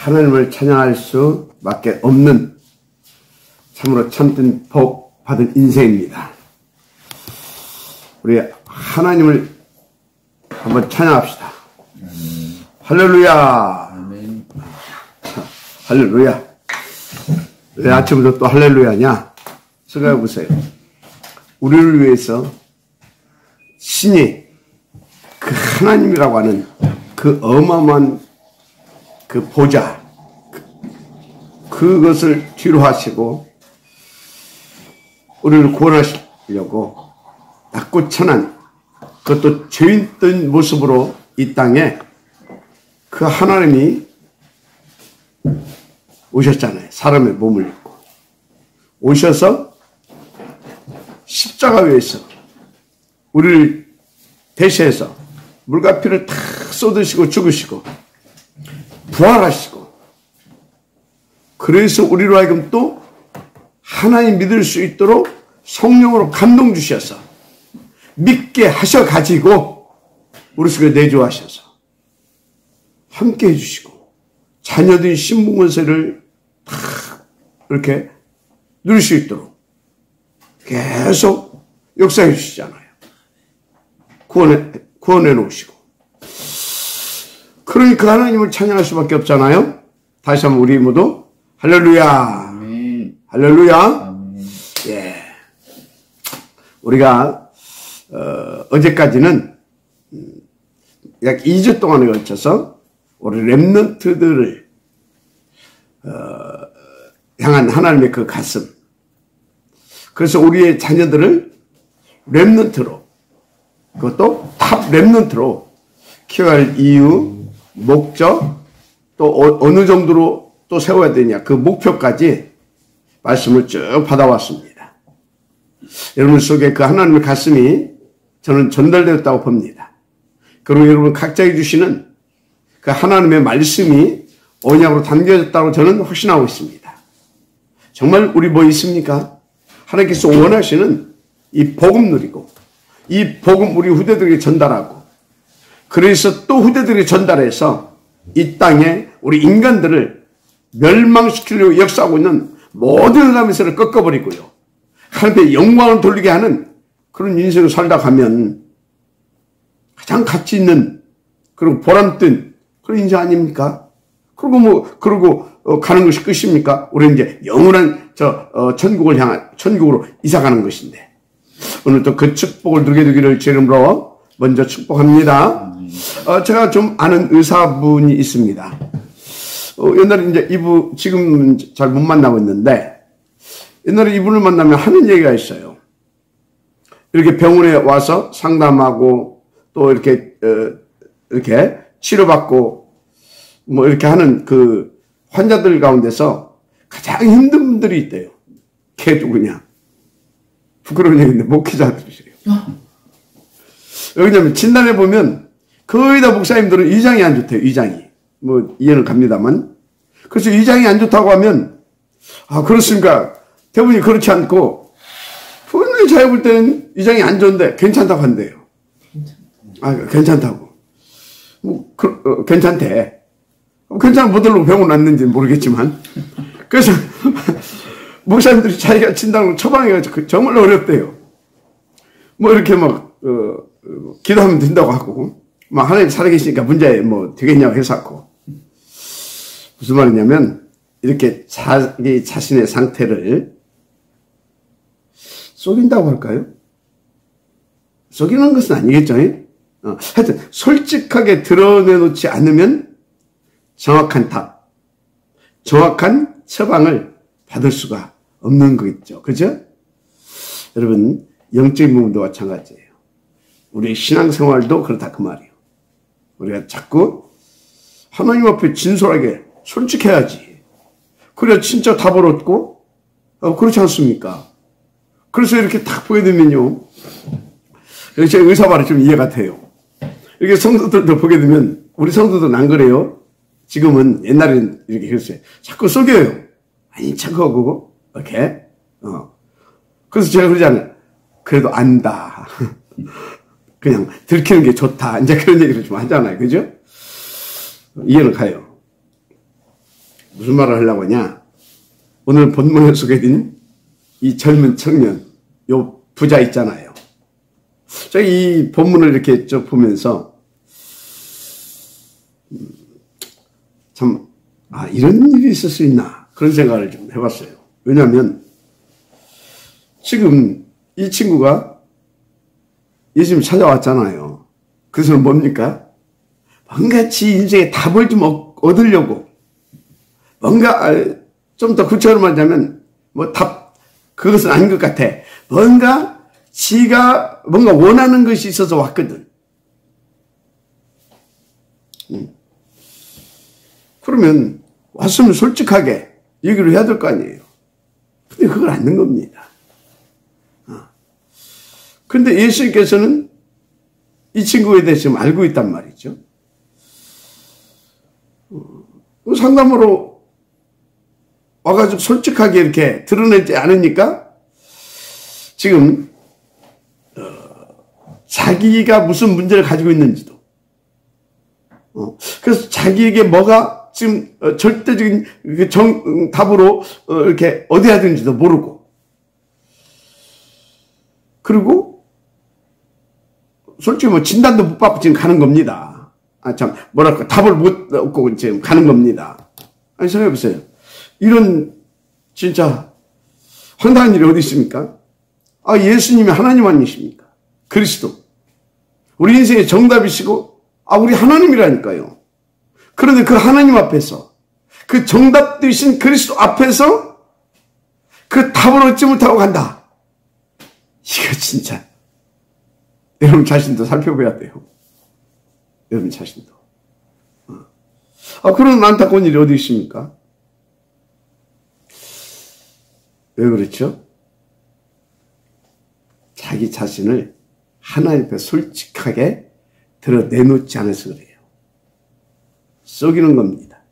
하나님을 찬양할 수밖에 없는 참으로 참된 복 받은 인생입니다. 우리 하나님을 한번 찬양합시다. 할렐루야. 아멘. 할렐루야. 왜 아침부터 또 할렐루야냐? 생각해 보세요. 우리를 위해서 신이 그 하나님이라고 하는 그 어마어마한 그 보좌, 그것을 뒤로 하시고 우리를 구원하시려고 낮고 천한, 그것도 죄인된 모습으로 이 땅에 그 하나님이 오셨잖아요. 사람의 몸을 입고 오셔서 십자가 위에서 우리를 대신해서 물과 피를 다 쏟으시고 죽으시고 부활하시고, 그래서 우리로 하여금 또 하나님 믿을 수 있도록 성령으로 감동 주셔서 믿게 하셔가지고 우리 속에 내주하셔서 함께 해주시고 자녀들이 신분권세를 다 이렇게 누릴 수 있도록 계속 역사해 주시잖아요. 구원해 놓으시고. 그러니까 하나님을 찬양할 수밖에 없잖아요. 다시 한번 우리 모두 할렐루야. 아멘. 할렐루야. 아멘. 예. 우리가 어제까지는 약 2주 동안에 걸쳐서 우리 렘넌트들을 향한 하나님의 그 가슴, 그래서 우리의 자녀들을 렘넌트로, 그것도 탑 렘넌트로 키워갈 이유, 목적, 또 어느 정도로 또 세워야 되냐, 그 목표까지 말씀을 쭉 받아왔습니다. 여러분 속에 그 하나님의 가슴이 저는 전달되었다고 봅니다. 그리고 여러분 각자에게 주시는 그 하나님의 말씀이 언약으로 담겨졌다고 저는 확신하고 있습니다. 정말 우리 뭐 있습니까? 하나님께서 원하시는 이 복음 누리고, 이 복음 우리 후대들에게 전달하고, 그래서 또 후대들에게 전달해서 이 땅에 우리 인간들을 멸망시키려고 역사하고 있는 모든 사람에서를 꺾어버리고요, 하나님의 영광을 돌리게 하는 그런 인생을 살다 가면 가장 가치 있는 그런 보람된 그런 인생 아닙니까? 그러고 가는 것이 끝입니까? 우리는 이제 영원한 천국으로 이사가는 것인데, 오늘 또 그 축복을 누리게 되기를 제 이름으로 먼저 축복합니다. 제가 좀 아는 의사분이 있습니다. 옛날에 이제 이분 지금 잘 못 만나고 있는데, 옛날에 이분을 만나면 하는 얘기가 있어요. 이렇게 병원에 와서 상담하고 또 이렇게 치료받고 뭐 이렇게 하는 그 환자들 가운데서 가장 힘든 분들이 있대요. 걔 누구냐? 부끄러운 얘기인데 목회자들이래요. 왜냐면 진단해 보면 거의 다 목사님들은 위장이 안 좋대요. 위장이. 뭐 이해는 갑니다만. 그래서 위장이 안 좋다고 하면, 아 그렇습니까? 대부분이 그렇지 않고 분명히 자기가 볼 때는 위장이 안 좋은데 괜찮다고 한대요. 아 괜찮다고. 뭐 괜찮대. 괜찮아 못하려고 병원 왔는지는 모르겠지만, 그래서 목사님들이 자기가 진단을 처방해가지고 정말 어렵대요. 뭐 이렇게 막 기도하면 된다고 하고, 막 하나님 살아계시니까 문제 뭐 되겠냐고 해서 무슨 말이냐면, 이렇게 자기 자신의 상태를 속인다고 할까요? 속이는 것은 아니겠죠. 하여튼 솔직하게 드러내놓지 않으면 정확한 답, 정확한 처방을 받을 수가 없는 거겠죠. 그죠? 여러분, 영적인 부분도 마찬가지예요. 우리의 신앙생활도 그렇다 그 말이에요. 우리가 자꾸 하나님 앞에 진솔하게 솔직해야지. 그래야 진짜 답을 얻고, 그렇지 않습니까? 그래서 이렇게 딱 보게 되면요, 제 의사 말이 좀 이해가 돼요. 이렇게 성도들도 보게 되면, 우리 성도들은 안 그래요? 지금은, 옛날에는 이렇게 그랬어요. 자꾸 속여요. 아니, 착하고, 이렇게. 그래서 제가 그러잖아요. 그래도 안다. 그냥 들키는 게 좋다. 이제 그런 얘기를 좀 하잖아요. 그죠? 이해는 가요. 무슨 말을 하려고 하냐? 오늘 본문에 소개된 이 젊은 청년, 요 부자 있잖아요. 제가 이 본문을 이렇게 쭉 보면서 참, 이런 일이 있을 수 있나 그런 생각을 좀 해봤어요. 왜냐하면 지금 이 친구가 예수님 찾아왔잖아요. 그래서 뭡니까? 뭔가 지 인생에 답을 좀 얻으려고 뭔가 좀 더 구체적으로 말하자면 그것은 아닌 것 같아. 뭔가 지가 뭔가 원하는 것이 있어서 왔거든. 그러면 왔으면 솔직하게 얘기를 해야 될 거 아니에요. 근데 그걸 안 는 겁니다. 근데 예수님께서는 이 친구에 대해서 지금 알고 있단 말이죠. 상담으로 와가지고 솔직하게 이렇게 드러내지 않으니까 지금 자기가 무슨 문제를 가지고 있는지도 그래서 자기에게 뭐가 지금 절대적인 답으로 이렇게 얻어야 되는지도 모르고 그리고 솔직히 진단도 못 받고 지금 가는 겁니다. 답을 못 얻고 지금 가는 겁니다. 아니, 생각해보세요. 이런, 진짜, 황당한 일이 어디 있습니까? 예수님이 하나님 아니십니까? 그리스도. 우리 인생의 정답이시고, 우리 하나님이라니까요. 그런데 그 하나님 앞에서, 그 정답 되신 그리스도 앞에서, 그 답을 얻지 못하고 간다. 이거 진짜. 여러분 자신도 살펴봐야 돼요. 여러분 자신도. 그런 안타까운 일이 어디 있습니까? 왜 그렇죠? 자기 자신을 하나님 앞에 솔직하게 드러내놓지 않아서 그래요. 속이는 겁니다.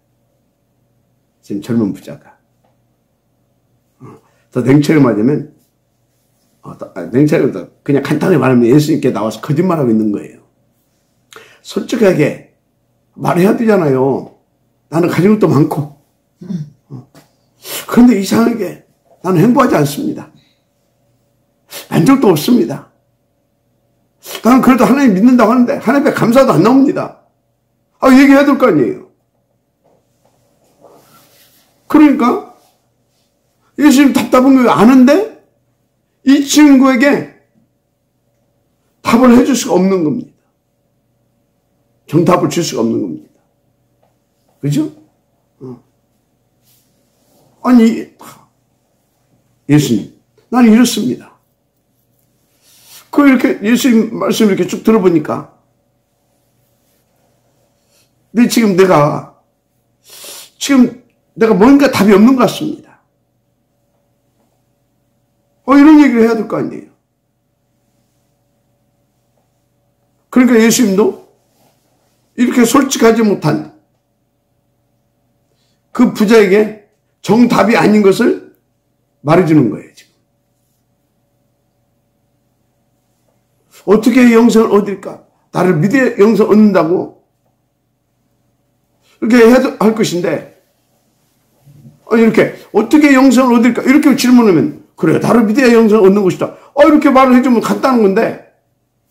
지금 젊은 부자가. 더 냉철히 말하자면 냉철히 그냥 간단히 말하면 예수님께 나와서 거짓말하고 있는 거예요. 솔직하게 말해야 되잖아요. 나는 가진 것도 많고. 그런데 이상하게 나는 행복하지 않습니다. 만족도 없습니다. 나는 그래도 하나님 믿는다고 하는데 하나님 앞에 감사도 안 나옵니다. 얘기해야 될 거 아니에요. 그러니까 예수님 답답한 거 아는데 이 친구에게 답을 해줄 수가 없는 겁니다. 정답을 줄 수가 없는 겁니다. 그죠? 아니, 예수님, 나는 이렇습니다. 이렇게 예수님 말씀을 이렇게 쭉 들어보니까, 지금 내가 뭔가 답이 없는 것 같습니다. 이런 얘기를 해야 될 거 아니에요. 그러니까 예수님도 이렇게 솔직하지 못한 그 부자에게 정답이 아닌 것을 말해주는 거예요, 지금. 어떻게 영생을 얻을까? 나를 믿어 영생을 얻는다고? 이렇게 해야 할 것인데, 이렇게, 어떻게 영생을 얻을까? 이렇게 질문하면, 그래, 나를 믿어야 영생을 얻는 것이다. 이렇게 말을 해주면 간단한 건데,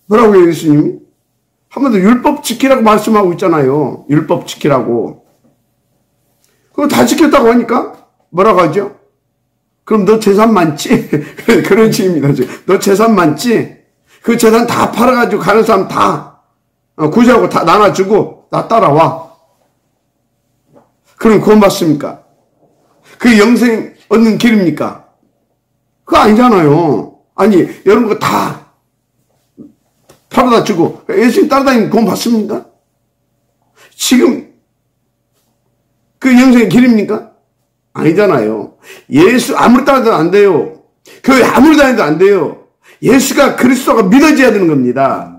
뭐라고요, 예수님이? 한 번 더 율법 지키라고 말씀하고 있잖아요. 율법 지키라고. 그거 다 지켰다고 하니까 뭐라고 하죠? 그럼 너 재산 많지? 그런 식입니다. 너 재산 많지? 그 재산 다 팔아가지고 가는 사람 다 구제하고 다 나눠주고 나 따라와. 그럼 구원 받습니까? 그 영생 얻는 길입니까? 그거 아니잖아요. 아니 여러분 그거 다 팔아다 주고 예수님 따라다니면 구원 받습니까? 지금 그 영생의 길입니까? 아니잖아요. 예수 아무리 따라다녀도 안 돼요. 교회 아무리 다녀도 안 돼요. 예수가 그리스도가 믿어져야 되는 겁니다.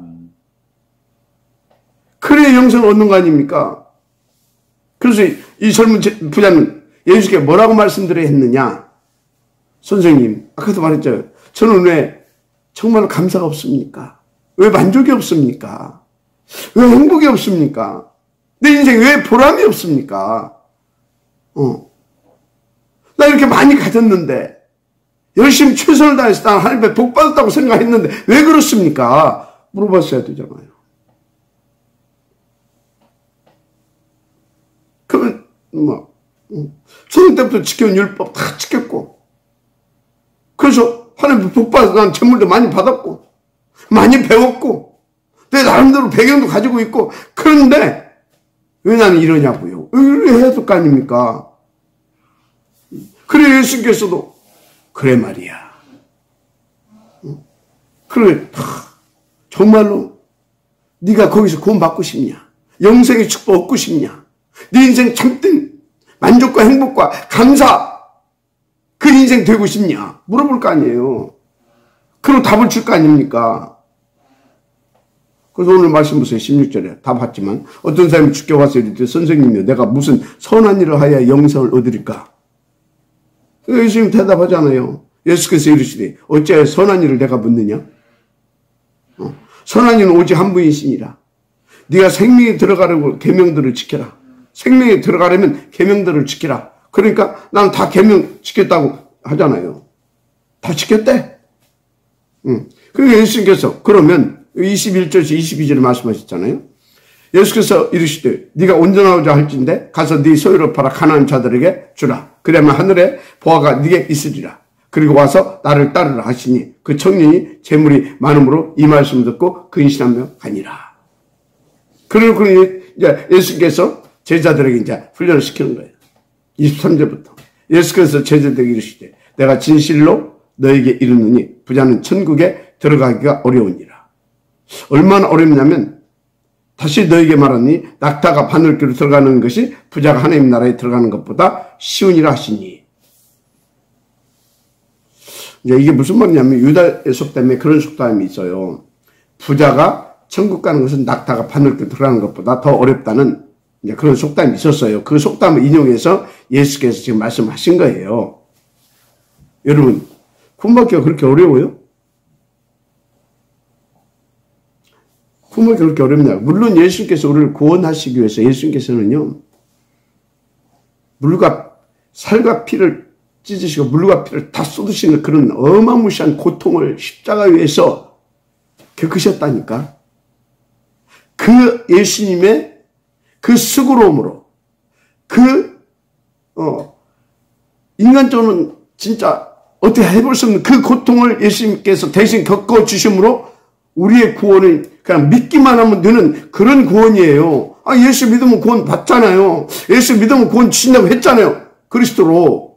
그래야 영생을 얻는 거 아닙니까? 그래서 이 젊은 부자는 예수께 뭐라고 말씀드려야 했느냐? 선생님, 아까도 말했죠. 저는 왜 정말 감사가 없습니까? 왜 만족이 없습니까? 왜 행복이 없습니까? 내 인생에 왜 보람이 없습니까? 나 이렇게 많이 가졌는데, 열심히 최선을 다해서 난 하나님께 복 받았다고 생각했는데 왜 그렇습니까? 물어봤어야 되잖아요. 그러면 초등 때부터 지켜온 율법 다 지켰고, 그래서 하나님께 복 받아서 난 재물도 많이 받았고 많이 배웠고 내 나름대로 배경도 가지고 있고, 그런데 왜 나는 이러냐고요. 이렇게 해야 될 거 아닙니까? 그래, 예수님께서도 그래 말이야. 그래, 정말로 네가 거기서 구원받고 싶냐? 영생의 축복 얻고 싶냐? 네 인생 참된 만족과 행복과 감사, 그 인생 되고 싶냐? 물어볼 거 아니에요. 그럼 답을 줄 거 아닙니까? 그래서 오늘 말씀 보세요. 16절에 답했지만 어떤 사람이 죽게 와서 이르되 선생님이여 내가 무슨 선한 일을 하여야 영생을 얻으리까? 예수님 대답하잖아요. 예수께서 이르시되 어찌하여 선한 일을 내가 묻느냐? 선한 일은 오직 한 분이시니라. 네가 생명에 들어가려고 계명들을 지켜라. 생명에 들어가려면 계명들을 지키라. 그러니까 나는 다 계명 지켰다고 하잖아요. 다 지켰대. 그러니까 예수님께서 그러면 21절에서 22절에 말씀하셨잖아요. 예수께서 이르시되 네가 온전하고자 할진대 가서 네 소유를 팔아 가난한 자들에게 주라. 그러면 하늘에 보화가 네게 있으리라. 그리고 와서 나를 따르라 하시니 그 청년이 재물이 많음으로 이 말씀을 듣고 근신하며 가니라. 그리고 이제 예수께서 제자들에게 이제 훈련을 시키는 거예요. 23절부터 예수께서 제자들에게 이르시되 내가 진실로 너에게 이르노니 부자는 천국에 들어가기가 어려우니라. 얼마나 어렵냐면 다시 너에게 말하니 낙타가 바늘귀로 들어가는 것이 부자가 하나님 나라에 들어가는 것보다 쉬우니라 하시니. 이제 이게 무슨 말이냐면 유다의 속담에 그런 속담이 있어요. 부자가 천국 가는 것은 낙타가 바늘귀로 들어가는 것보다 더 어렵다는 이제 그런 속담이 있었어요. 그 속담을 인용해서 예수께서 지금 말씀하신 거예요. 여러분, 구원받기가 그렇게 어려워요? 구원받기가 그렇게 어렵냐? 물론 예수님께서 우리를 구원하시기 위해서 예수님께서는요, 물과 살과 피를 찢으시고 물과 피를 다 쏟으시는 그런 어마무시한 고통을 십자가 위에서 겪으셨다니까. 그 예수님의 그 수고로움으로 인간적으로는 진짜 어떻게 해볼 수 없는 그 고통을 예수님께서 대신 겪어주심으로 우리의 구원을 그냥 믿기만 하면 되는 그런 구원이에요. 예수 믿으면 구원 받잖아요. 예수 믿으면 구원 주신다고 했잖아요. 그리스도로.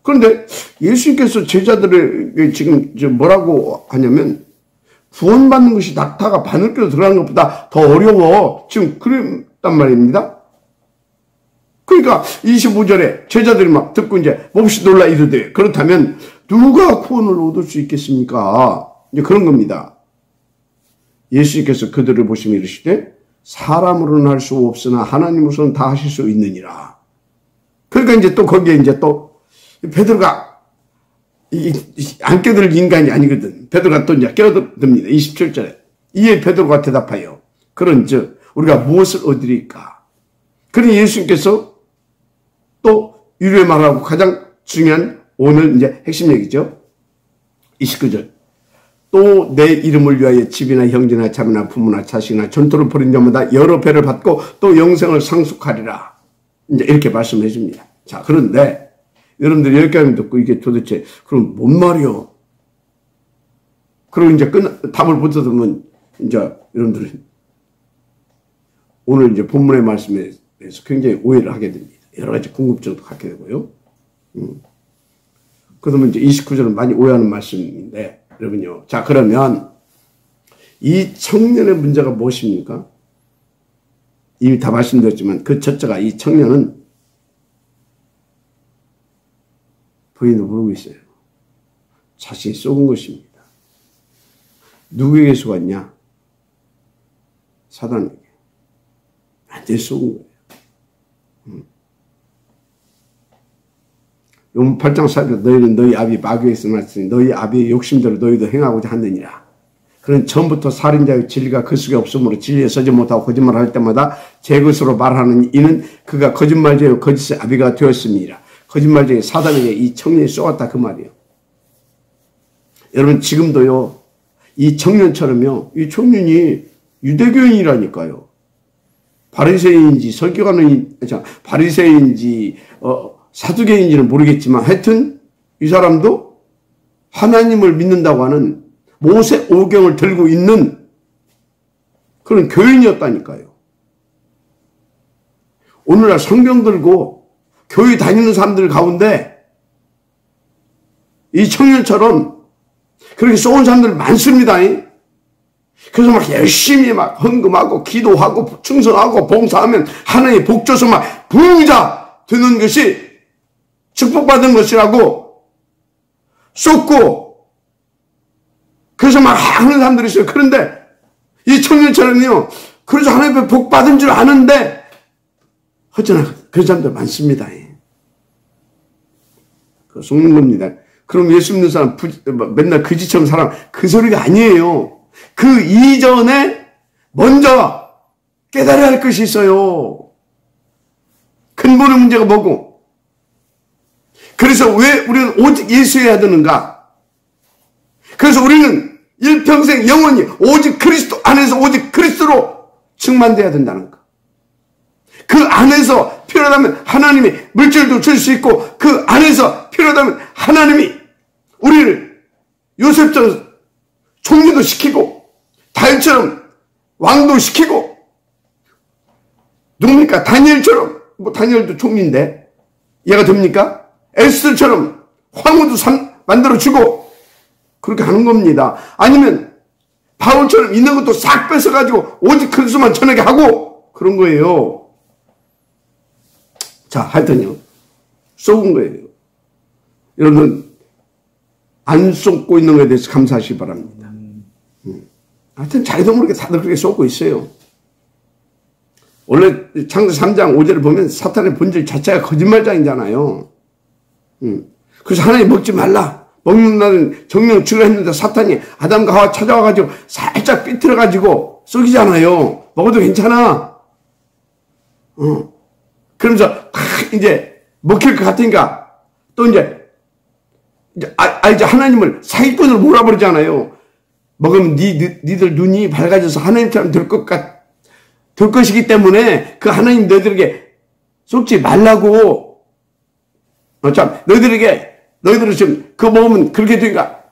그런데 예수님께서 제자들에게 지금 뭐라고 하냐면 구원받는 것이 낙타가 바늘귀로 들어가는 것보다 더 어려워. 지금 그랬단 말입니다. 그러니까 25절에 제자들이 막 듣고 이제 몹시 놀라 이르되 그렇다면 누가 구원을 얻을 수 있겠습니까? 이제 그런 겁니다. 예수님께서 그들을 보시며 이르시되 사람으로는 할 수 없으나 하나님으로서는 다 하실 수 있느니라. 그러니까 이제 또 거기에 이제 또 베드로가 안 껴들 인간이 아니거든. 베드로가 또 이제 껴듭니다. 27절에. 이에 베드로가 대답하여 그런즉 우리가 무엇을 얻으리까? 그러니 예수님께서 또 유료의 말하고 가장 중요한 오늘 이제 핵심 얘기죠. 29절. 또 내 이름을 위하여 집이나 형제나 자매나 부모나 자식이나 전토를 벌인 자마다 여러 배를 받고 또 영생을 상속하리라. 이제 이렇게 말씀해 줍니다. 자, 그런데 여러분들 여기까지 듣고 이게 도대체 그럼 뭔 말이요? 그리고 이제 답을 못 얻으면 이제 여러분들은 오늘 이제 본문의 말씀에 대해서 굉장히 오해를 하게 됩니다. 여러 가지 궁금증도 갖게 되고요. 그러면 이제 29절은 많이 오해하는 말씀인데 여러분요. 자, 그러면 이 청년의 문제가 무엇입니까? 이미 다 말씀드렸지만 그 첫째가 이 청년은 부인도 모르고 있어요. 자신이 쏘은 것입니다. 누구에게 쏘았냐? 사단에게. 완전히 쏘은 거예요. 용 8장 4절 너희는 너희 아비 마귀에서 났으니 너희 아비의 욕심대로 너희도 행하고자 하느니라. 그는 처음부터 살인자의 진리가 그 속에 없으므로 진리에 서지 못하고 거짓말을 할 때마다 제 것으로 말하는 이는 그가 거짓말자요 거짓의 아비가 되었음이니라. 거짓말 중에 사단에게 이 청년이 쏘았다 그 말이에요. 여러분 지금도요 이 청년처럼요 이 청년이 유대교인이라니까요. 바리새인인지 바리새인인지 사두개인지는 모르겠지만 하여튼 이 사람도 하나님을 믿는다고 하는 모세 오경을 들고 있는 그런 교인이었다니까요. 오늘날 성경 들고 교회 다니는 사람들 가운데 이 청년처럼 그렇게 쏘은 사람들 많습니다. 그래서 막 열심히 막 헌금하고 기도하고 충성하고 봉사하면 하나님의 복 줘서 막 부자 되는 것이 축복받은 것이라고 쏟고 그래서 막 하는 사람들이 있어요. 그런데 이 청년처럼요 그래서 하나님의 복 받은 줄 아는데 허전한 그런 사람들 많습니다. 그 속는 겁니다. 그럼 예수 믿는 사람 맨날 그지처럼 살아 그 소리가 아니에요. 그 이전에 먼저 깨달아야 할 것이 있어요. 근본의 문제가 뭐고? 그래서 왜 우리는 오직 예수여야 되는가? 그래서 우리는 일평생 영원히 오직 그리스도 안에서 오직 그리스도로 충만돼야 된다는 거. 그 안에서 필요하다면 하나님이 물질도 줄 수 있고 그 안에서 필요하다면 하나님이 우리를 요셉처럼 총리도 시키고 다윗처럼 왕도 시키고 누굽니까? 다니엘처럼 뭐 다니엘도 총리인데 이해가 됩니까? 에스더처럼 황후도 만들어주고 그렇게 하는 겁니다. 아니면 바울처럼 있는 것도 싹 뺏어가지고 오직 그리스도만 전하게 하고 그런 거예요. 자, 하여튼요 쏘은 거예요. 여러분 안 쏟고 있는 것에 대해서 감사하시기 바랍니다. 하여튼 자기도 모르게 다들 그렇게 쏟고 있어요. 원래 창세 3장 5절을 보면 사탄의 본질 자체가 거짓말장이잖아요. 그래서 하나님 먹지 말라. 먹는다는 정령 주라 했는데 사탄이 아담과 하와 찾아와가지고 살짝 삐뚤어가지고 쏘기잖아요. 먹어도 괜찮아. 그러면서 이제 먹힐 것 같으니까 또 이제 하나님을 사기꾼으로 몰아버리잖아요. 먹으면 니들 눈이 밝아져서 하나님처럼 될 것이기 때문에 그 하나님 너희들에게 쏟지 말라고. 너희들은 지금 그거 먹으면 그렇게 되니까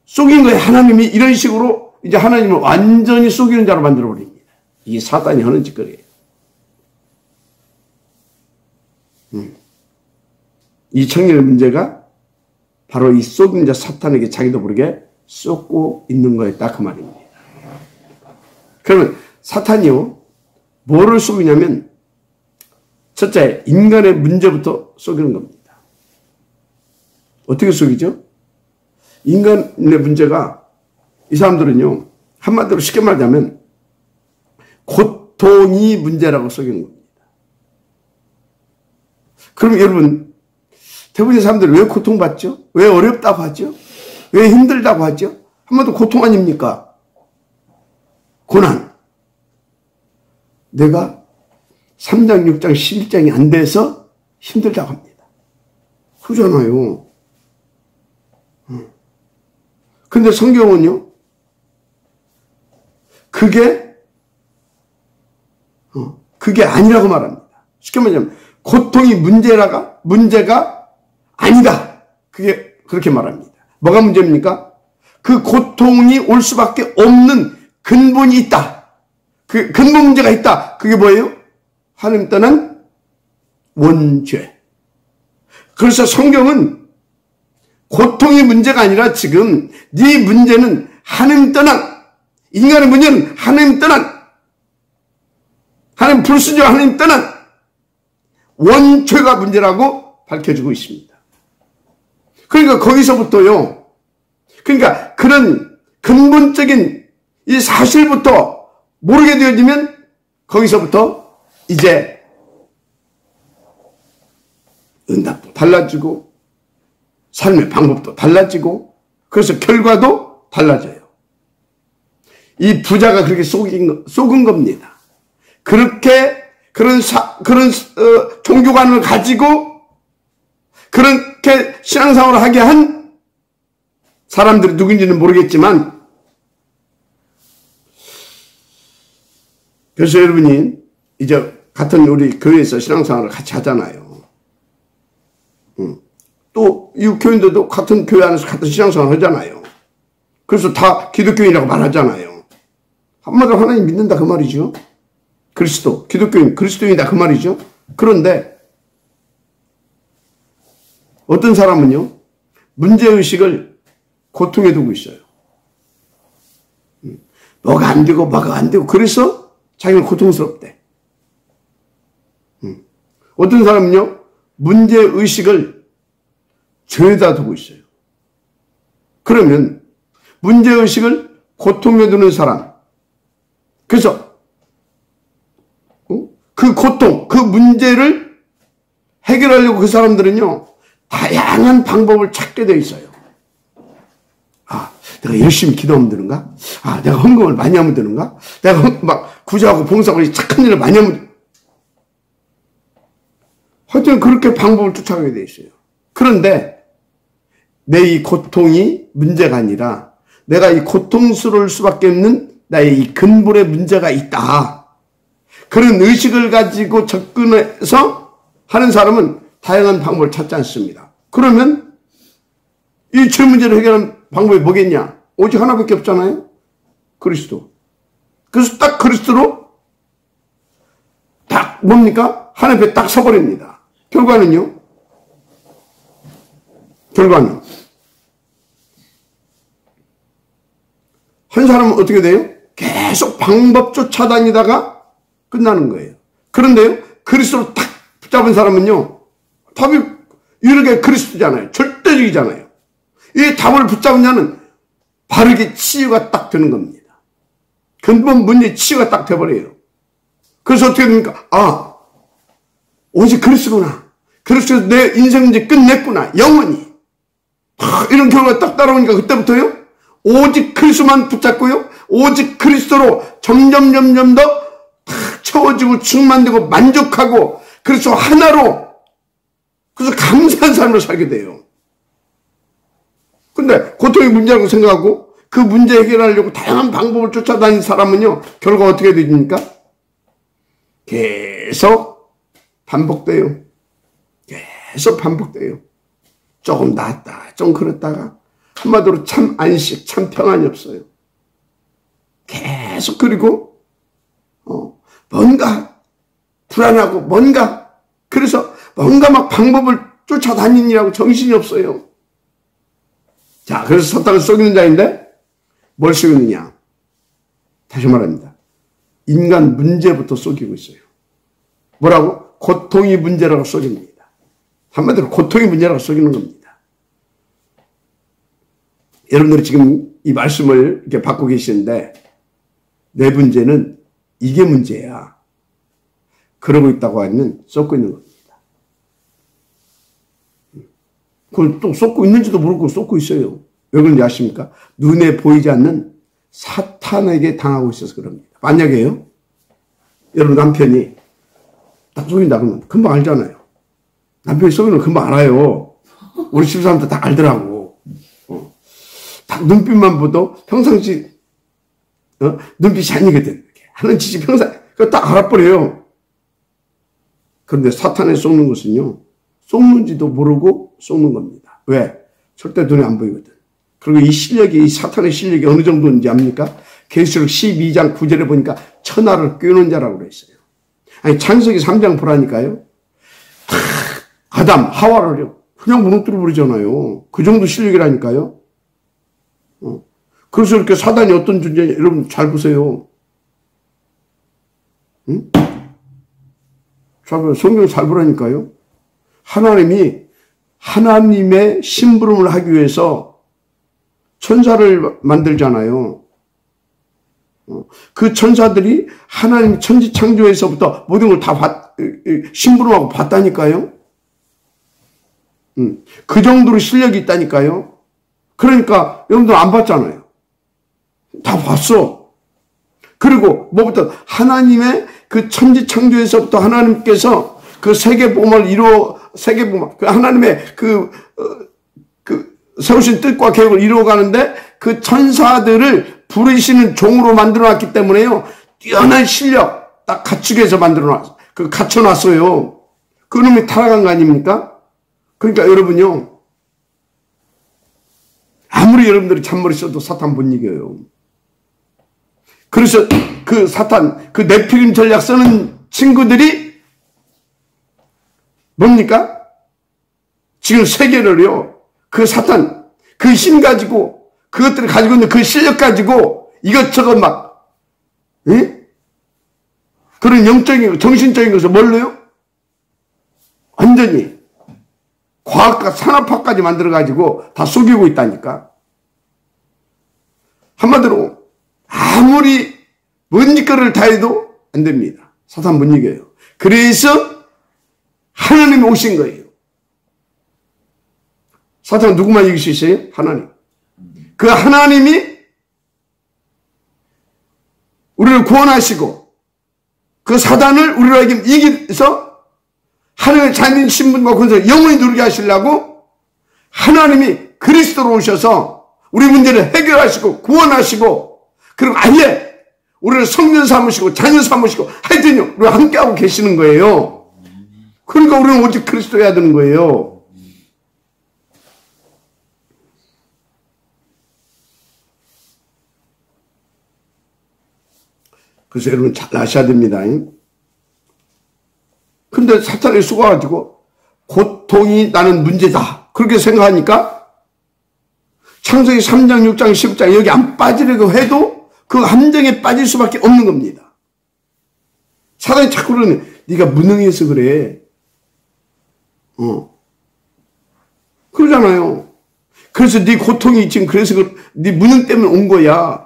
속인 거예요. 하나님이 이런 식으로 이제 하나님을 완전히 속이는 자로 만들어버립니다. 이게 사단이 하는 짓거리예요. 이 청년의 문제가 바로 이 속인 자 사탄에게 자기도 모르게 쏟고 있는 거였다 그 말입니다. 그러면 사탄이요 뭐를 속이냐면 첫째 인간의 문제부터 속이는 겁니다. 어떻게 속이죠? 인간의 문제가 이 사람들은요 한마디로 쉽게 말하자면 고통이 문제라고 속이는 겁니다. 그럼 여러분 대부분의 사람들은 왜 고통받죠? 왜 어렵다고 하죠? 왜 힘들다고 하죠? 한마디로 고통 아닙니까? 고난. 내가 3장, 6장, 11장이 안 돼서 힘들다고 합니다. 그러잖아요. 근데 성경은요, 그게 아니라고 말합니다. 쉽게 말하자면, 고통이 문제가 아니다. 그게 그렇게 말합니다. 뭐가 문제입니까? 그 고통이 올 수밖에 없는 근본이 있다. 그 근본 문제가 있다. 그게 뭐예요? 하나님 떠난 원죄. 그래서 성경은 고통이 문제가 아니라 지금 네 문제는 하나님 떠난, 인간의 문제는 하나님 떠난, 하나님 불순종 하나님 떠난 원죄가 문제라고 밝혀지고 있습니다. 그러니까 거기서부터요. 그러니까 그런 근본적인 이 사실부터 모르게 되어지면 거기서부터 이제 응답도 달라지고 삶의 방법도 달라지고 그래서 결과도 달라져요. 이 부자가 그렇게 속은 겁니다. 그렇게 그런 종교관을 가지고 그렇게 신앙생활을 하게 한 사람들이 누군지는 모르겠지만, 그래서 여러분이 이제 같은 우리 교회에서 신앙생활을 같이 하잖아요. 또 이 교인들도 같은 교회 안에서 같은 신앙생활을 하잖아요. 그래서 다 기독교인이라고 말하잖아요. 한마디로 하나님 믿는다 그 말이죠. 그리스도, 기독교인, 그리스도인이다 그 말이죠. 그런데 어떤 사람은요, 문제의식을 고통에 두고 있어요. 뭐가 안 되고 뭐가 안 되고 그래서 자기는 고통스럽대. 어떤 사람은요, 문제의식을 죄에다 두고 있어요. 그러면 문제의식을 고통에 두는 사람, 그래서 그 고통, 그 문제를 해결하려고 그 사람들은요, 다양한 방법을 찾게 돼 있어요. 아, 내가 열심히 기도하면 되는가? 아, 내가 헌금을 많이 하면 되는가? 내가 막 구제하고 봉사하고 착한 일을 많이 하면, 하여튼 그렇게 방법을 쫓아가게 돼 있어요. 그런데 내 이 고통이 문제가 아니라 내가 이 고통스러울 수밖에 없는 나의 이 근본의 문제가 있다. 그런 의식을 가지고 접근해서 하는 사람은 다양한 방법을 찾지 않습니다. 그러면 이 죄 문제를 해결하는 방법이 뭐겠냐? 오직 하나밖에 없잖아요. 그리스도. 그래서 딱 그리스도로 딱 뭡니까? 하나님 앞에 딱 서버립니다. 결과는 한 사람은 어떻게 돼요? 계속 방법 쫓아다니다가 끝나는 거예요. 그런데요, 그리스도로 딱 붙잡은 사람은요, 답이 유일하게 그리스도잖아요. 절대적이잖아요. 이 답을 붙잡은 자는 바르게 치유가 딱 되는 겁니다. 근본 문제의 치유가 딱 돼버려요. 그래서 어떻게 됩니까? 아, 오직 그리스도구나. 그리스도에서 내 인생 문제 끝냈구나. 영원히. 이런 결과가 딱 따라오니까 그때부터요, 오직 그리스도만 붙잡고요, 오직 그리스도로 점점 더 탁 채워지고 충만되고 만족하고, 그래서 하나로, 그래서 감사한 삶을 살게 돼요. 근데 고통이 문제라고 생각하고 그 문제 해결하려고 다양한 방법을 쫓아다니는 사람은요, 결과가 어떻게 됩니까? 계속 반복돼요. 계속 반복돼요. 조금 나았다, 좀 그렇다가, 한마디로 참 안식, 참 평안이 없어요. 계속. 그리고 뭔가 불안하고 그래서 뭔가 막 방법을 쫓아다니느라고 정신이 없어요. 자, 그래서 사탄을 속이는 자인데 뭘 속이느냐? 다시 말합니다. 인간 문제부터 속이고 있어요. 뭐라고? 고통이 문제라고 속입니다. 한마디로 고통이 문제라고 속이는 겁니다. 여러분들이 지금 이 말씀을 이렇게 받고 계시는데, 내 문제는 이게 문제야. 그러고 있다고 하면 쏟고 있는 겁니다. 그걸 또 쏟고 있는지도 모르고 쏟고 있어요. 왜 그런지 아십니까? 눈에 보이지 않는 사탄에게 당하고 있어서 그럽니다. 만약에요, 여러분 남편이 딱 속인다 그러면 금방 알잖아요. 남편이 속이는 거 금방 알아요. 우리 집 사람들 다 알더라고. 딱 눈빛만 봐도 평상시 눈빛이 아니거든. 하는 짓이 평상, 그거 딱 알아버려요. 그런데 사탄에 속는 것은요, 속는지도 모르고 속는 겁니다. 왜? 절대 눈에 안 보이거든. 그리고 이 실력이, 이 사탄의 실력이 어느 정도인지 압니까? 계시록 12장 9절에 보니까 천하를 꿰는 자라고 그랬어요. 아니, 창세기 3장 보라니까요. 아담, 하와를 그냥 무너뜨려 버리잖아요. 그 정도 실력이라니까요. 그래서 이렇게 사단이 어떤 존재냐, 여러분 잘 보세요. 응? 잘 보세요. 성경 잘 보라니까요. 하나님이 하나님의 심부름을 하기 위해서 천사를 만들잖아요. 그 천사들이 하나님 천지 창조에서부터 모든 걸 다 심부름하고 봤다니까요. 그 정도로 실력이 있다니까요. 그러니까 여러분들 안 봤잖아요. 다 봤어. 그리고 뭐부터 하나님의 그 천지 창조에서부터 하나님께서 그 세계 복음을 이루어 세계복음, 그 하나님의 세우신 뜻과 계획을 이루어가는데 그 천사들을 부르시는 종으로 만들어놨기 때문에요. 뛰어난 실력 딱 갖추게해서 갖춰놨어요. 그놈이 타락한 거 아닙니까? 그러니까 여러분요. 아무리 여러분들이 잔머리 써도 사탄 못 이겨요. 그래서 그 사탄, 그 네피림 전략 쓰는 친구들이 뭡니까? 지금 세계를요. 그 사탄, 그 힘 가지고, 그것들을 가지고 있는 그 실력 가지고 이것저것 막, 그런 영적인, 정신적인 것을 뭘로요? 완전히 과학과 산업화까지 만들어가지고 다 속이고 있다니까. 한마디로 아무리 뭔 짓거리를 다 해도 안 됩니다. 사탄 못 이겨요. 그래서 하나님이 오신 거예요. 사탄은 누구만 이길 수 있어요? 하나님. 그 하나님이 우리를 구원하시고 그 사단을 우리에게 이기서 하나님의 자녀인 신분과 권세를 영원히 누리게 하시려고 하나님이 그리스도로 오셔서 우리 문제를 해결하시고 구원하시고 그리고 아예 우리를 성전 삼으시고 자녀 삼으시고 하여튼 우리와 함께하고 계시는 거예요. 그러니까 우리는 오직 그리스도여야 되는 거예요. 그래서 여러분 잘 아셔야 됩니다. 근데 사탄이 속아가지고 고통이 나는 문제다. 그렇게 생각하니까 창세기 3장, 6장, 10장 여기 안 빠지려고 해도 그 함정에 빠질 수밖에 없는 겁니다. 사단이 자꾸 그러네. 네가 무능해서 그래. 그러잖아요. 그래서 네 고통이 지금 그래서 네 무능 때문에 온 거야.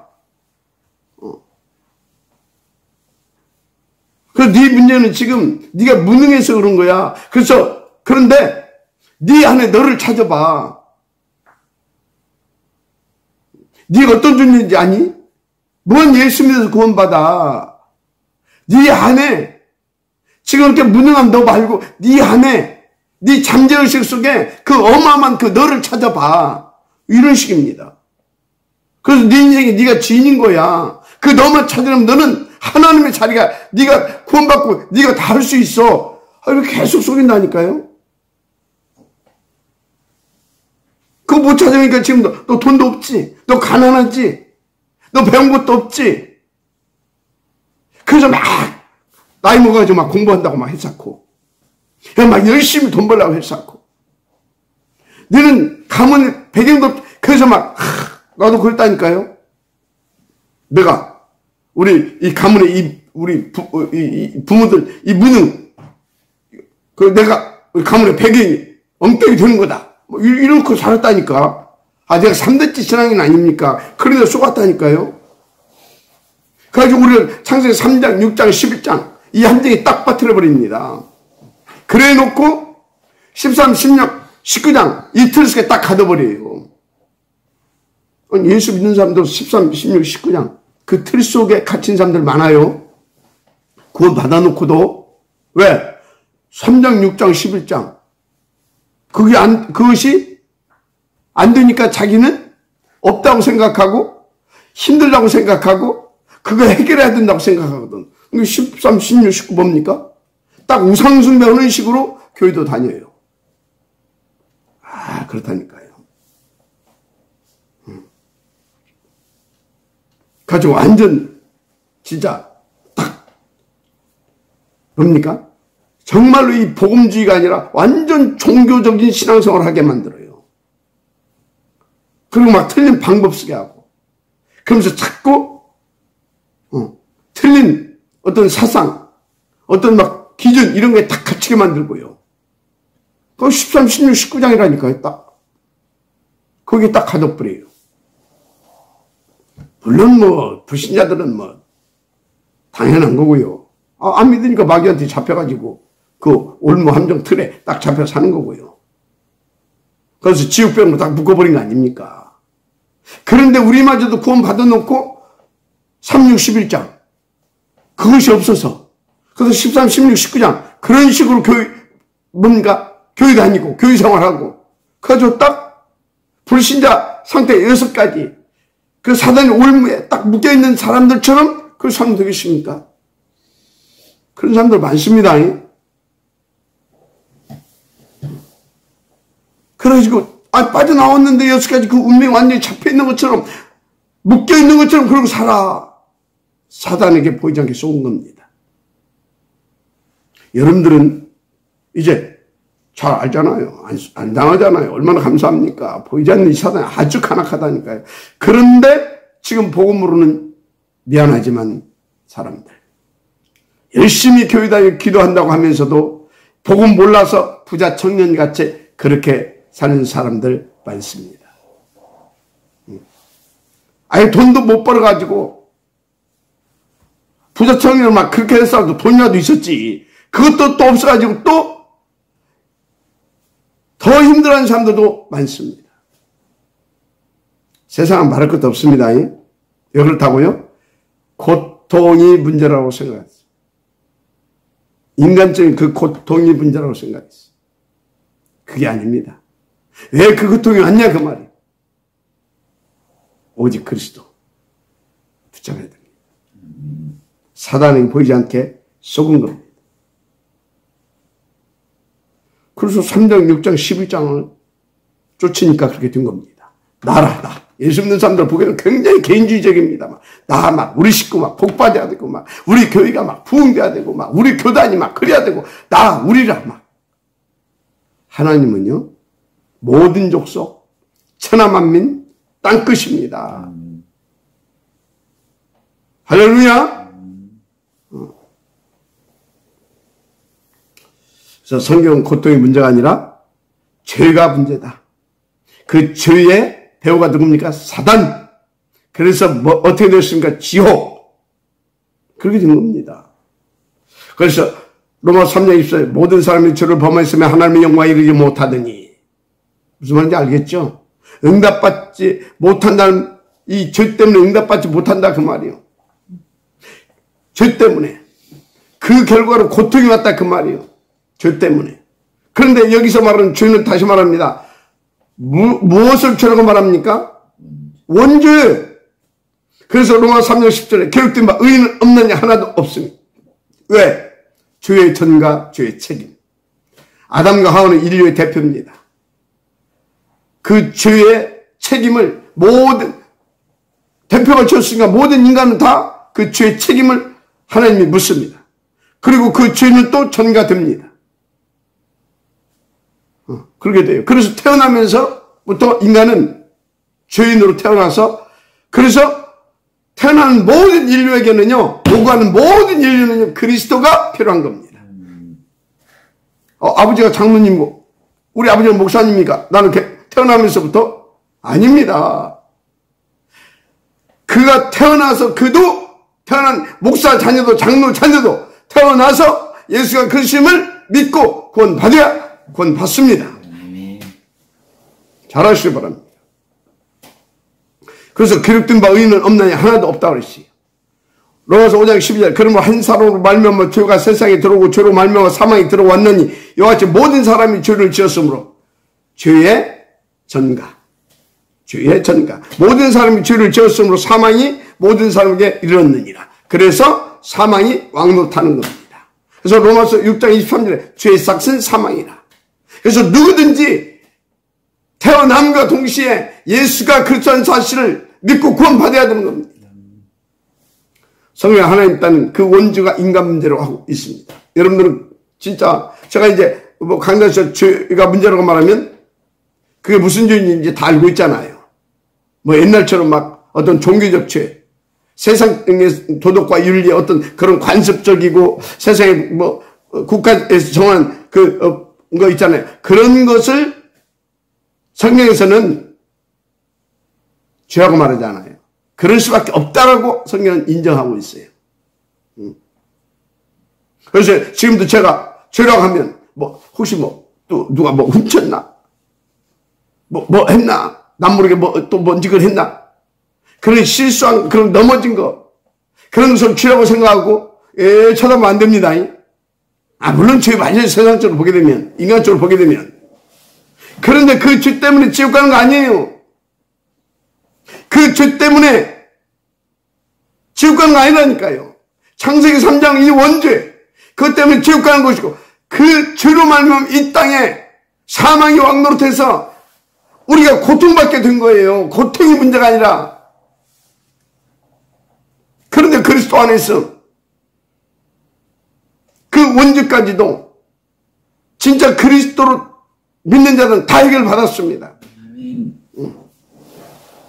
그래서 네 문제는 지금 네가 무능해서 그런 거야. 그래서 그런데 네 안에 너를 찾아봐. 네가 어떤 존재인지 아니? 뭔 예수 믿어서 구원받아. 네 안에 지금 이렇게 무능한 너 말고 네 안에 네 잠재의식 속에 그 어마어마한 그 너를 찾아봐. 이런 식입니다. 그래서 네 인생에 네가 주인인 거야. 그 너만 찾으려면 너는 하나님의 자리가 네가 구원받고 네가 다 할 수 있어. 이렇게 계속 속인다니까요. 그거 못 찾으니까 지금 너 돈도 없지. 너 가난하지. 너 배운 것도 없지. 그래서 막 나이 먹어가지고 막 공부한다고 막 했었고 막 열심히 돈 벌려고 했었고 너는 가문 배경도 그래서 막 나도 그랬다니까요. 내가 우리 이 가문의 우리 부모들 이 무능 그 내가 우리 가문의 배경이 엉뚱이 되는 거다. 뭐 이렇게 살았다니까. 내가 3대째 신앙인 아닙니까? 그래서 속았다니까요. 그래가지고 우리를 창세기 3장, 6장, 11장 이 함정에 딱 빠뜨려 버립니다. 그래 놓고 13, 16, 19장 이 틀 속에 딱 가둬버려요. 예수 믿는 사람도 13, 16, 19장 그 틀 속에 갇힌 사람들 많아요. 구원 받아놓고도 왜? 3장, 6장, 11장 그것이 안 되니까 자기는 없다고 생각하고 힘들다고 생각하고 그거 해결해야 된다고 생각하거든. 13, 16, 19 뭡니까? 딱 우상숭배하는 식으로 교회도 다녀요. 그렇다니까요. 가지고 완전 진짜 딱 뭡니까? 정말로 이 복음주의가 아니라 완전 종교적인 신앙생활을 하게 만들어요. 그리고 막 틀린 방법 쓰게 하고 그러면서 자꾸 틀린 어떤 사상 어떤 막 기준 이런 거에 딱 갇히게 만들고요. 그거 13, 16, 19장이라니까요. 딱 거기에 딱 가둬버려요. 물론 뭐 불신자들은 뭐 당연한 거고요. 안 믿으니까 마귀한테 잡혀가지고 그 올무 함정 틀에 딱 잡혀 사는 거고요. 그래서 지옥병으로 딱 묶어버린 거 아닙니까? 그런데 우리마저도 구원 받아놓고 3, 6, 11장 그것이 없어서 그래서 13, 16, 19장 그런 식으로 교회 다니고 교회 생활하고 그래가지고 딱 불신자 상태 6가지 그 사단의 올무에 딱 묶여있는 사람들처럼 그 사람 되겠습니까? 그런 사람들 많습니다. 그래가지고 빠져나왔는데 6가지 그 운명이 완전히 잡혀있는 것처럼 묶여있는 것처럼 그러고 살아. 사단에게 보이지 않게 쏘은 겁니다. 여러분들은 이제 잘 알잖아요. 안 당하잖아요. 얼마나 감사합니까? 보이지 않는 이 사단이 아주 간악하다니까요. 그런데 지금 복음으로는 미안하지만 사람들 열심히 교회 다니고 기도한다고 하면서도 복음 몰라서 부자 청년같이 그렇게 사는 사람들 많습니다. 아예 돈도 못 벌어가지고 부자 청년을 막 그렇게 했어도 돈이라도 있었지. 그것도 또 없어가지고 또 더 힘들어하는 사람들도 많습니다. 세상은 말할 것도 없습니다. 왜 그렇다고요? 고통이 문제라고 생각했어요. 인간적인 그 고통이 문제라고 생각했어요. 그게 아닙니다. 왜 그 고통이 왔냐 그 말이에요. 오직 그리스도 붙잡아야 됩니다. 사단에게 보이지 않게 속은 겁니다. 그래서 3장, 6장, 11장을 쫓으니까 그렇게 된 겁니다. 나라. 예수 믿는 사람들 보기에는 굉장히 개인주의적입니다. 막 우리 식구 막 복받아야 되고 막 우리 교회가 막 부흥돼야 되고 막 우리 교단이 막 그래야 되고 우리라 막. 하나님은요 모든 족속 천하만민 땅끝입니다. 할렐루야. 그래서 성경은 고통이 문제가 아니라 죄가 문제다. 그 죄의 배후가 누굽니까? 사단. 그래서 어떻게 됐습니까? 지옥. 그렇게 된 겁니다. 그래서 로마 3장 24절 모든 사람이 죄를 범하였으면 하나님의 영광에 이르지 못하더니 무슨 말인지 알겠죠? 응답받지 못한다는 이 죄 때문에 응답받지 못한다 그 말이에요. 죄 때문에 그 결과로 고통이 왔다 그 말이에요. 죄 때문에. 그런데 여기서 말하는 죄는 다시 말합니다. 무엇을 죄라고 말합니까? 원죄. 그래서 로마 3장 10절에 기록된 바 의인은 없느냐 하나도 없습니다. 왜? 죄의 전과 죄의 책임. 아담과 하와는 인류의 대표입니다. 그 죄의 책임을 모든 대표가 졌으니까 모든 인간은 다 그 죄의 책임을 하나님이 묻습니다. 그리고 그 죄는 또 전가됩니다. 그렇게 돼요. 그래서 태어나면서부터 인간은 죄인으로 태어나서 그래서 태어나는 모든 인류에게는요 요구하는 모든 인류는요 그리스도가 필요한 겁니다. 아버지가 장로님이고 우리 아버지는 목사님이니까 나는 태어나면서부터 아닙니다. 그가 태어나서 그도 태어난 목사 자녀도 장로 자녀도 태어나서 예수가 그리스도임을 믿고 구원받아야 구원받습니다. 잘 아시기 바랍니다. 그래서 기록된 바 의인은 없느냐 하나도 없다고 그랬어요. 로마서 5장 12절 그러므로 한 사람으로 말미암아 죄가 세상에 들어오고 죄로 말미암아 사망이 들어왔느니 이와 같이 모든 사람이 죄를 지었으므로 죄의 전가 모든 사람이 죄를 지었으므로 사망이 모든 사람에게 이르렀느니라. 그래서 사망이 왕노타는 겁니다. 그래서 로마서 6장 23절에 죄의 삭은 사망이라. 그래서 누구든지 태어남과 동시에 예수가 그리스도라는 사실을 믿고 구원받아야 되는 겁니다. 성경에 하나님 있다는 그 원죄가 인간 문제로 하고 있습니다. 여러분들은 진짜 제가 이제 강단에서 죄가 문제라고 말하면 그게 무슨 죄인지 다 알고 있잖아요. 옛날처럼 막 어떤 종교적 죄, 세상의 도덕과 윤리의 어떤 그런 관습적이고 세상에 국가에서 정한 거 있잖아요. 그런 것을 성경에서는 죄라고 말하지 않아요. 그럴 수밖에 없다라고 성경은 인정하고 있어요. 그래서 지금도 제가 죄라고 하면 혹시 또 누가 훔쳤나? 했나? 남 모르게 또 뭔 짓을 했나? 그런 실수한, 그런 넘어진 거, 그런 것을 죄라고 생각하고, 쳐다보면 안 됩니다. 물론 죄 맞아요. 세상적으로 보게 되면, 인간적으로 보게 되면. 그런데 그 죄 때문에 지옥 가는 거 아니에요. 그 죄 때문에 지옥 가는 거 아니라니까요. 창세기 3장 이 원죄, 그것 때문에 지옥 가는 것이고, 그 죄로 말미암아 이 땅에 사망이 왕노릇해서 우리가 고통받게 된 거예요. 고통이 문제가 아니라. 그런데 그리스도 안에서 그 원죄까지도 진짜 그리스도로 믿는 자들은 다 해결받았습니다.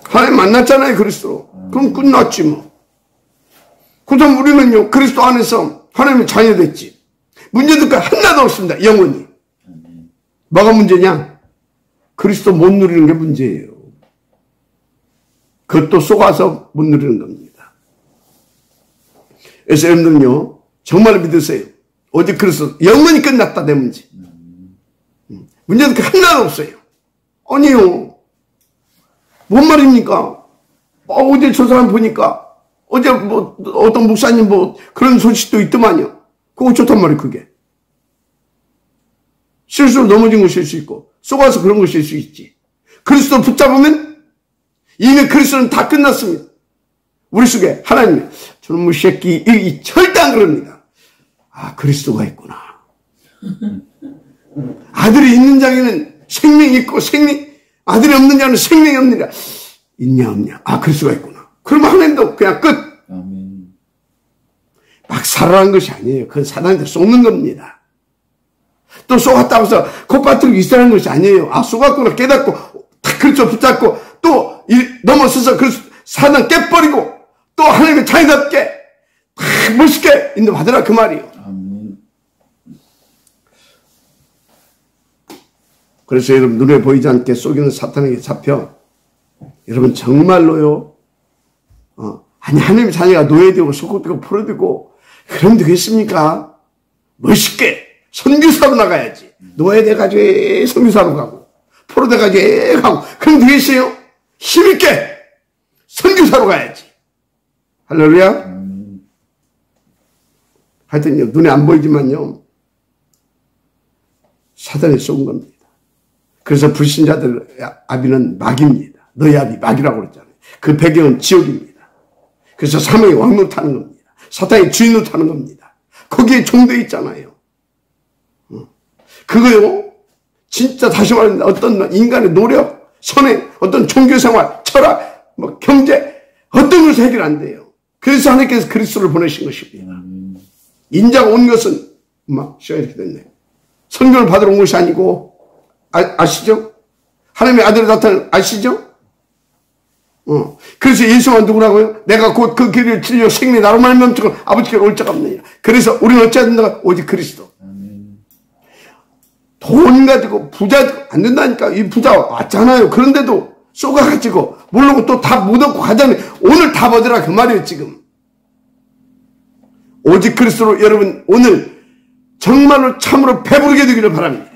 하나님 만났잖아요, 그리스도로. 그럼 끝났지 뭐. 그럼 우리는요, 그리스도 안에서 하나님의 자녀됐지. 문제도 하나도 없습니다, 영원히. 뭐가 문제냐? 그리스도 못 누리는 게 문제예요. 그것도 속아서 못 누리는 겁니다. 그래서 여러분들은요, 정말 믿으세요. 오직 그리스도 영원히 끝났다, 내 문제. 문제도 하나도 없어요. 아니요. 뭔 말입니까? 어제 저 사람 보니까, 어제 뭐, 어떤 목사님 뭐, 그런 소식도 있더만요. 그거 좋단 말이에요, 그게. 실수로 넘어진 것일 수 있고, 속아서 그런 것일 수 있지. 그리스도 붙잡으면, 이미 그리스도는 다 끝났습니다. 우리 속에 하나님이, 저놈의 새끼, 절대 안 그럽니다. 그리스도가 있구나. 아들이 있는 자에는 생명이 있고, 아들이 없는 자는 생명이 없느니라. 있냐, 없냐. 그리스도가 있구나. 그러면 하나님도 그냥 끝. 아멘. 막 살아난 것이 아니에요. 그건 사단한테 쏘는 겁니다. 또 쏘았다고 해서 콧바트로 있으라는 것이 아니에요. 쏘았구나 깨닫고, 탁 그리스도 붙잡고, 또 넘어서서 사단 깨버리고, 또 하나님의 자녀답게, 멋있게 인도받으라 그 말이에요. 아멘. 그래서 여러분 눈에 보이지 않게 속이는 사탄에게 잡혀 여러분 정말로요 하나님의 자녀가 노예되고 소속되고 풀어되고 그럼 되겠습니까? 멋있게 선교사로 나가야지. 노예돼가지고 선교사로 가고 풀어돼가지고 가고 그럼 되겠어요? 힘있게 선교사로 가야지. 할렐루야. 하여튼요 눈에 안 보이지만요 사단이 쏜 겁니다. 그래서 불신자들 아비는 마귀입니다. 너희 아비 마귀라고 그랬잖아요. 그 배경은 지옥입니다. 그래서 사망의 왕노릇 하는 겁니다. 사탄의 주인노릇 하는 겁니다. 거기에 종되어 있잖아요. 그거요 진짜 다시 말하면 어떤 인간의 노력, 선행, 어떤 종교생활, 철학, 뭐 경제 어떤 것이 해결 안 돼요. 그래서 하나님께서 그리스도를 보내신 것입니다. 인자가 온 것은 시간이 이렇게 됐네. 선교를 받으러 온 것이 아니고 아시죠? 하나님의 아들을 나타낸 아시죠? 그래서 예수가 누구라고요? 내가 곧 그 길을 진리요 생명이 나로 말미암아 아버지께로 올 자가 없느니라. 그래서 우리는 어찌해야 된다? 오직 그리스도. 돈 가지고 부자 안 된다니까. 이 부자 왔잖아요. 그런데도 쏘가가지고 모르고 또 다 못 얻고 가자니 오늘 다 받으라 그 말이에요 지금. 오직 그리스도로 여러분 오늘 정말로 참으로 배부르게 되기를 바랍니다.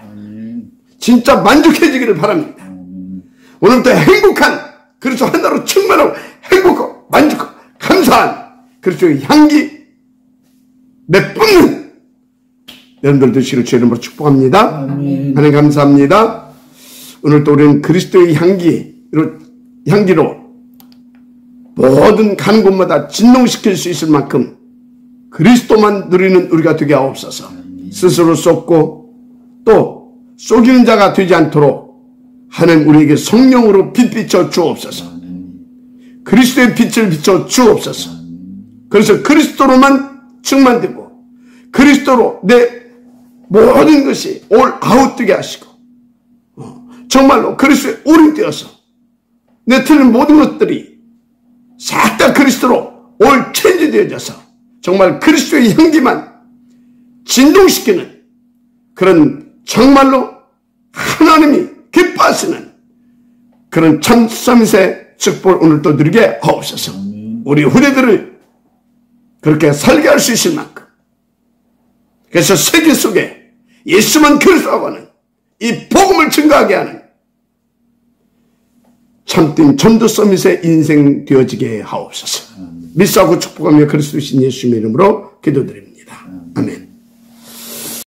진짜 만족해지기를 바랍니다. 오늘부터 행복한 그리스도 하나로 충만하고 행복하고 만족하고 감사한 그리스도의 향기 내뿜는 여러분들 되시기를 주의 이름으로 축복합니다. 하나님 감사합니다. 오늘 또 우리는 그리스도의 향기로 모든 가는 곳마다 진동시킬 수 있을 만큼 그리스도만 누리는 우리가 되게 하옵소서. 스스로 쏟고 또 속이는 자가 되지 않도록 하나님 우리에게 성령으로 빛 비춰 주옵소서. 그리스도의 빛을 비춰 주옵소서. 그래서 그리스도로만 충만되고 그리스도로 내 모든 것이 올 아웃되게 하시고 정말로 그리스도에 올인되어서 내 틀린 모든 것들이 싹 다 그리스도로 올 체인지되어져서 정말 그리스도의 향기만 진동시키는 그런 정말로 하나님이 기뻐하시는 그런 참 서밋의 축복을 오늘 또 누리게 하옵소서. 우리 후대들을 그렇게 설계할 수 있을 만큼 그래서 세계 속에 예수만 그리스도라고 하는 이 복음을 증거하게 하는 참된 전도 서밋의 인생 되어지게 하옵소서. 믿사하고 축복하며 그리스도신 예수님의 이름으로 기도드립니다. 아멘.